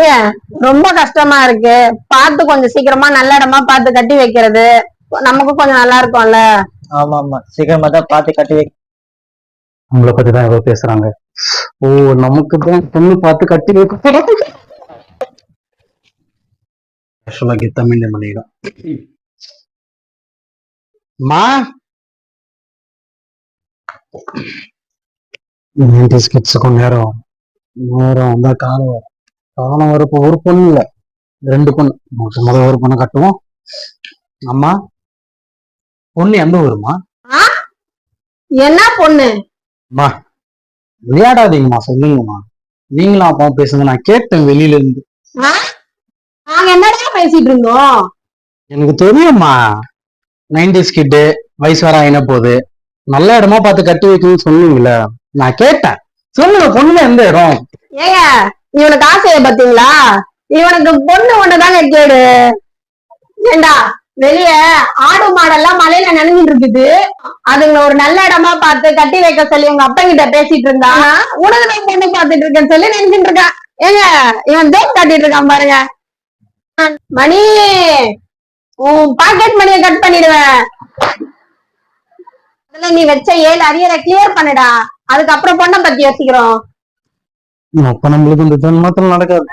ஏன் ரொம்ப கஷ்டமா இருக்கு. பார்த்து கொஞ்சம் சீக்கிரமா நல்ல இடமா பார்த்து கட்டி வைக்கிறது நமக்கும் கொஞ்சம் நல்லா இருக்கும்ல. ஆமா ஆமா, சீக்கிரமா தான் பார்த்து கட்டி வை. உங்களை பத்தி தான் ஏதோ பேசுறாங்க. ஓ, நமக்கு தான் பொண்ணு பார்த்து கட்டி வைக்க தமிழ் மணிடம் மா கிட்ஸுக்கும் நேரம் வந்தா காலம் வரப்போ ஒரு பொண்ணு இல்ல 2 பொண்ணு. முதல் ஒரு பொண்ணு கட்டுவோம். அம்மா, பொண்ணு எந்த ஊருமா? என்ன பொண்ணு? அம்மா விளையாடாதீங்கம்மா, சொல்லுங்கம்மா. நீங்களும் அப்பா பேசுங்க, நான் கேட்டேன் வெளியில இருந்து. நாங்க என்னடா பேசிட்டு இருந்தோம்? எனக்கு தெரியும்மா, 90s கிட்டு வயசு வர ஆயின போகுது, நல்ல இடமா பார்த்து கட்டி வைக்கணும்னு சொன்னீங்களே, நான் கேட்டேன். சொல்லுங்க, பொண்ணு எந்த இடம்? ஏங்க இவனுக்கு ஆசைய பாத்தீங்களா? இவனுக்கு பொண்ணு ஒண்ணுதாங்க கேடு. ஏண்டா வெளிய ஆடு மாடெல்லாம் மலையில நனைஞ்சிட்டு இருக்குது, அதுங்களை ஒரு நல்ல இடமா பார்த்து கட்டி வைக்க சொல்லி உங்க அப்பா கிட்ட பேசிட்டு இருந்தா, உனக்கு நான் பொண்ணு பாத்துட்டு இருக்கேன்னு சொல்லி நினைச்சிட்டு இருக்கான். ஏங்க இவன் ஜோக் காட்டிட்டு இருக்கான் பாருங்க. மணி, உன் பாக்கெட் மணியை கட் பண்ணிடுவேன். அதுல நீ வச்ச 7 அரியரை கிளியர் பண்ணுடா, அதுக்கப்புறம் பொண்ணை பத்தி யோசிக்கிறோம். அப்ப நம்மளுக்கு இந்த ஜென்மத்துல நடக்காது.